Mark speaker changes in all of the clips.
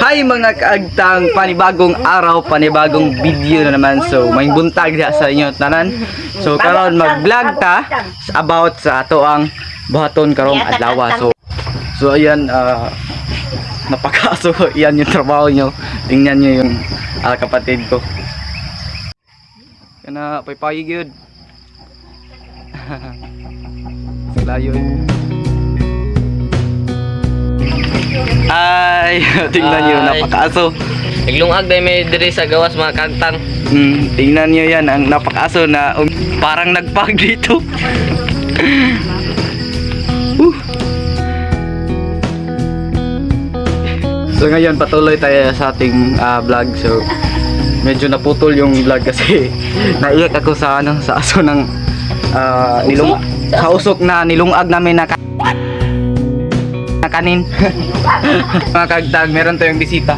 Speaker 1: Hi mga kaagtang, panibagong araw, panibagong video na naman. So may buntag diha sa inyo tanan. So karon mag-vlog ta about sa ato ang buhaton karong adlaw. So ayan, napakaso yan yung trabaho nyo. Tingnan nyo yung kapatid ko. Kana paypay gyud. Sila yun. Ay, tingnan nyo, napakaaso.
Speaker 2: Naglungag dahil may diri sa gawas mga kagtang.
Speaker 1: Tingnan nyo yan, ang napakaaso na parang nagpag dito. So ngayon patuloy tayo sa ating vlog. So medyo naputol yung vlog kasi naiyak ako sa sa aso ng sa usok na nilungag namin na kanin. Mga kagtag, meron tayong bisita.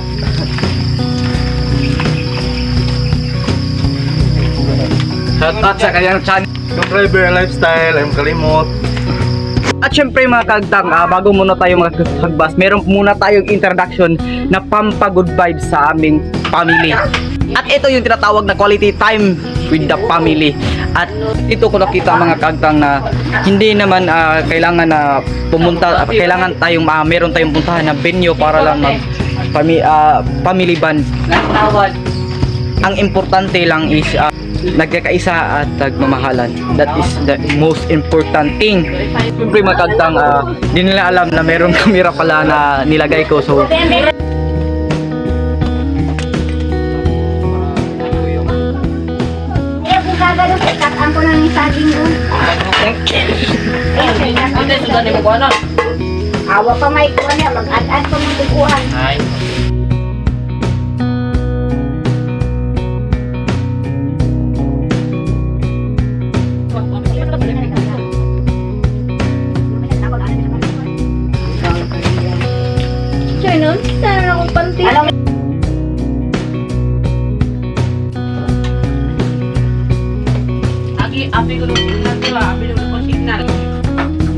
Speaker 1: Shout out sa kanyang channel,
Speaker 3: Driver Lifestyle, I'm Kalimot.
Speaker 1: At syempre mga kagtang, bago muna tayo maghagbas, meron muna tayong introduction na pampagood vibes sa aming family. At ito yung tinatawag na quality time with the family. At ito ko nakita mga kagtang na hindi naman kailangan na pumunta, kailangan tayong meron tayong puntahan na venue para lang mag family band. Ang importante lang is nagkakaisa at nagmamahalan. That is the most important thing. Siyempre mga kagtang, di nila alam na meron kamera pala na nilagay ko. So
Speaker 4: ang ko lang yung saging doon.
Speaker 2: Hindi, sudan mo ko ano?
Speaker 4: Awa pa may kuha niya, mag-ad-ad pa mong tukuhan.
Speaker 2: Ay.
Speaker 4: Siya nun, sana akong panty.
Speaker 2: Abi ko nung signal ko lah, abi nung signal.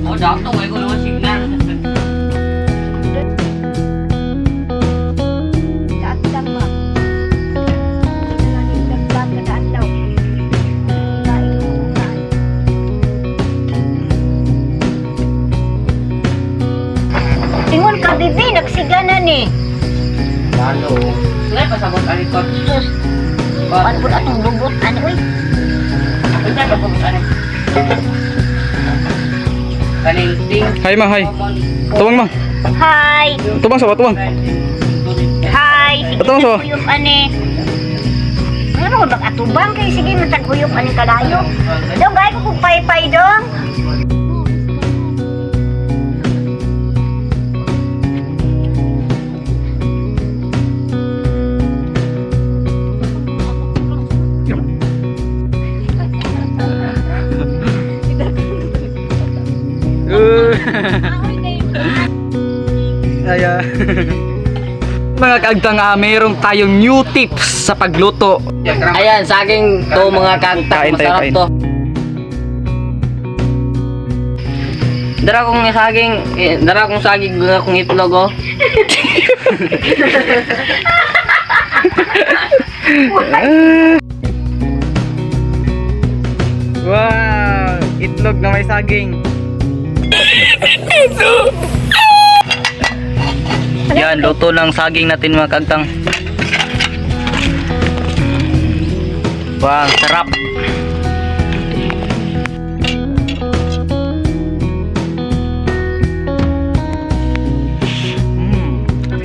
Speaker 2: Oh, dapat ko nung signal.
Speaker 4: Kaatang ba? Naglag na kaatlaw. Tingon ka, bibi, nagsigla na ni.
Speaker 2: Lalo. Sila pasabot alikot.
Speaker 4: Sus, ano po atong lubot? Ano, uy?
Speaker 2: Unsa ka pasabot alikot? Kalinting.
Speaker 1: hi ma, hi. Tuwang ma.
Speaker 4: Hi!
Speaker 1: Tuwang sa tuwang.
Speaker 4: Hi! Sige,
Speaker 1: Ito, so.
Speaker 4: mataguyop, ane. Ano ko atubang kay sige, mataguyop, ane kalayo. Dong, gaya ko kung pay-pay, dong.
Speaker 1: Ayan. Mga kaagtang, meron tayong new tips sa pagluto.
Speaker 2: Ayan, saging to mga kagtang.
Speaker 1: Kain tayo,
Speaker 2: Masarap
Speaker 1: kain.
Speaker 2: to. Dara kong saging, dara kong saging kung itlog oh.
Speaker 1: Wow! Itlog na may saging. Yan, luto ng saging natin mga kagtang. Wow, sarap.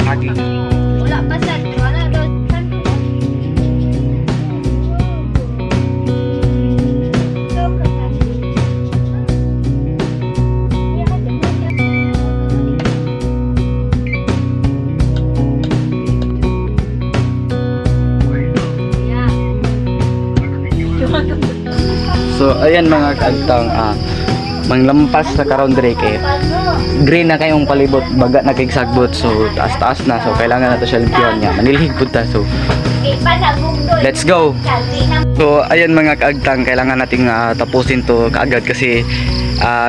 Speaker 1: Saging.
Speaker 4: Wala pa sad, wala doon.
Speaker 1: So ayan mga kaagtang, manglampas sa karon dire kay green na kayong palibot, baga na kay sagbot. So taas-taas na, so kailangan nato siya limpyuhan niya. Manilhig pud ta. So let's go. So ayan mga kaagtang, kailangan nating tapusin to kaagad kasi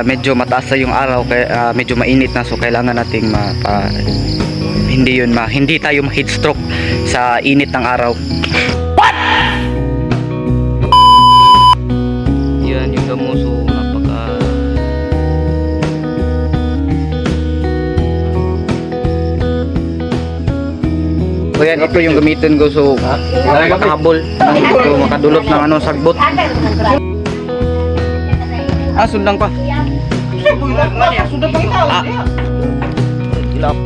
Speaker 1: medyo mataas na yung araw, kaya medyo mainit na, so kailangan nating hindi tayo ma-heat stroke sa init ng araw. Yan yung gamuso, napaka so yan, ito yung gamitin ko so makahabol so makadulot ng ano sagbot. Sundang pa. Ilap.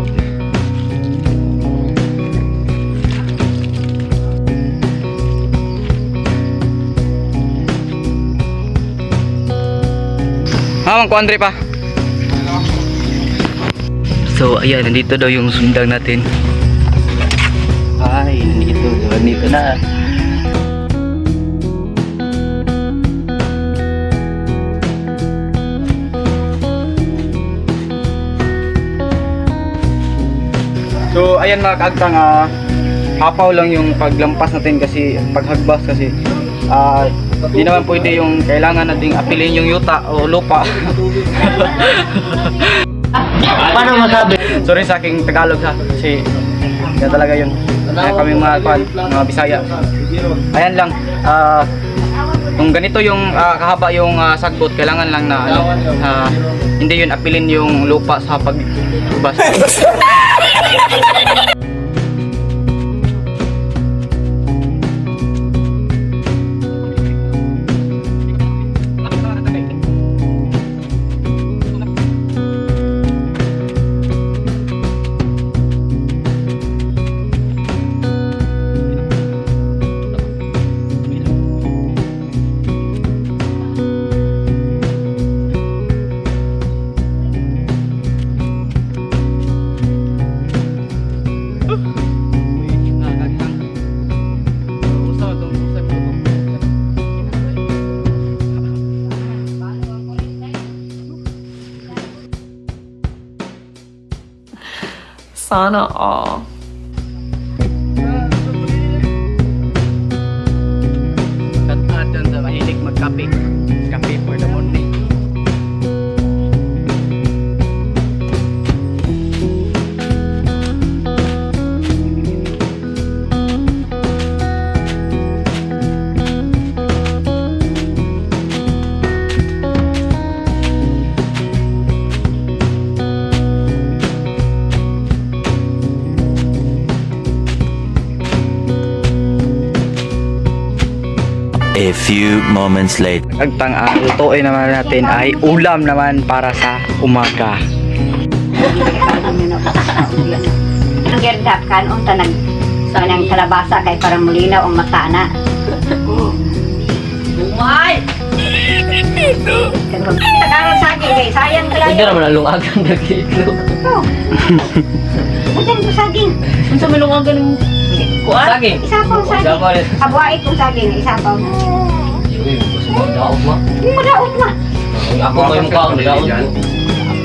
Speaker 1: Ko Andre pa. So ayan, nandito daw yung sundang natin. Ay, nandito na. So ayan mga kaagtang, hapaw lang yung paglampas natin kasi paghagbas kasi di naman pwede yung kailangan nating apilin yung yuta o lupa.
Speaker 2: Paano masabi?
Speaker 1: Sorry sa aking Tagalog ha kasi yan talaga yun. Kami mga Bisaya. Ayan lang, kung ganito yung kahaba yung sagbot, kailangan lang na hindi yun apilin yung lupa sa pagbas.
Speaker 5: Sana all.
Speaker 1: At sa mahilig magkape. Kape for the morning.
Speaker 6: A few moments later.
Speaker 1: Agtang lutuin naman natin ay ulam naman para sa umaga.
Speaker 4: Ang gerdap kan unta nag sanang kalabasa kay para mulinaw ang mata na.
Speaker 2: Umay!
Speaker 4: Tagaran sa akin kay sayang
Speaker 2: Hindi
Speaker 4: kalayo.
Speaker 2: naman alungagang nag-iitlog.
Speaker 4: Bukan ko saging.
Speaker 2: Ano sa milungagan mo? Kuan? Saging.
Speaker 4: Isapaw saging. Kabuait kong saging isapaw.
Speaker 2: Daog mo?
Speaker 4: Madaot ma.
Speaker 2: Ako ko yung mukha akong daog.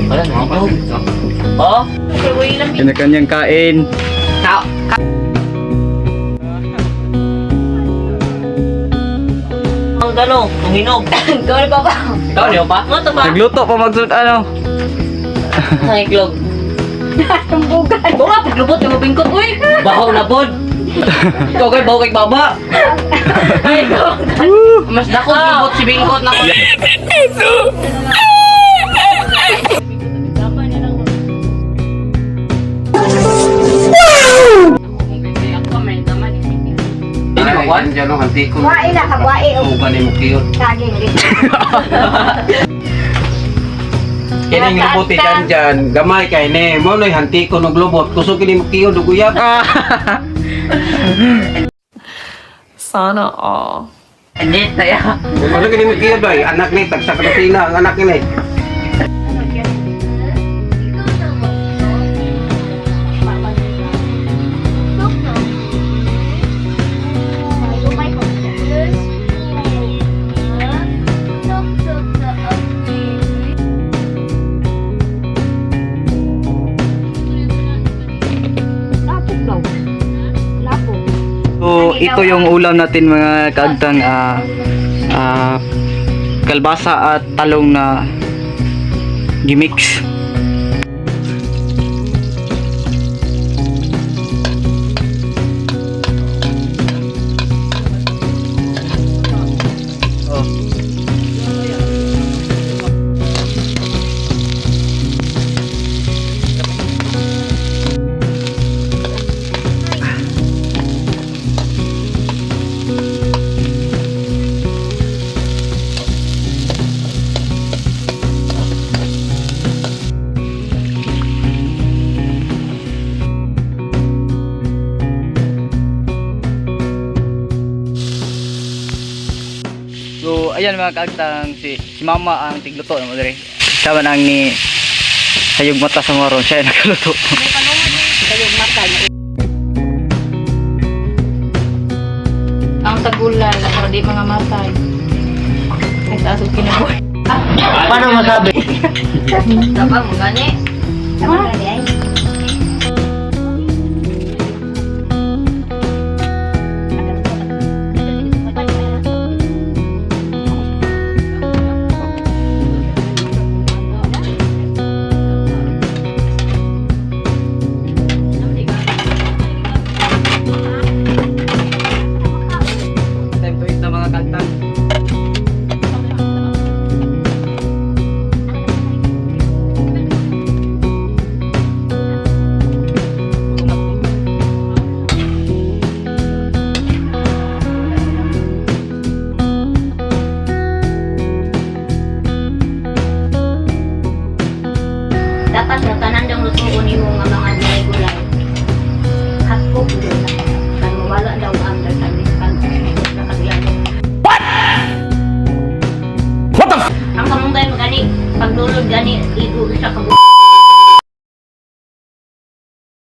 Speaker 2: Wala na. Oh?
Speaker 1: Kanya-kanyang kain.
Speaker 2: Tao. Ang gano, ang hinog.
Speaker 4: Gawin ko ba?
Speaker 2: Ikaw niyo pa? Ano to ba?
Speaker 1: Nagluto pa magsud ano.
Speaker 2: Ang iklog.
Speaker 4: Tumbugan.
Speaker 2: Bawa, paglubot yung mabingkot. Uy! Bahaw na pod. Ikaw kay bahaw kay baba. Ay, mas dako gibot si bingkot na ko.
Speaker 3: Ay, dyan no, hantikon.
Speaker 4: Buhay na kabuhay o
Speaker 3: Mugan ni Mukiyot.
Speaker 4: saging din.
Speaker 3: Kining lubuti dyan, gamay kay ne. Mo no'y hantikon og lubot. Kusog ni Mukiyot og uyab.
Speaker 5: Sana all.
Speaker 2: Hindi, taya.
Speaker 3: Kusog ni Mukiyot ay anak ni tagsa ka sina ang anak ni.
Speaker 1: So ito yung ulam natin mga kaagtang, kalbasa at talong na gimix. ayan mga kaagtang si mama ang tigluto na mo diri. Sama nang ni sayog mata sa maron siya ang nakaluto.
Speaker 4: Kayong matay.
Speaker 5: Ang tagulan na para di mga matay. Ay, taas ang kinabuhi.
Speaker 2: Paano masabi?
Speaker 4: Tama mo gani. Tama gani ay.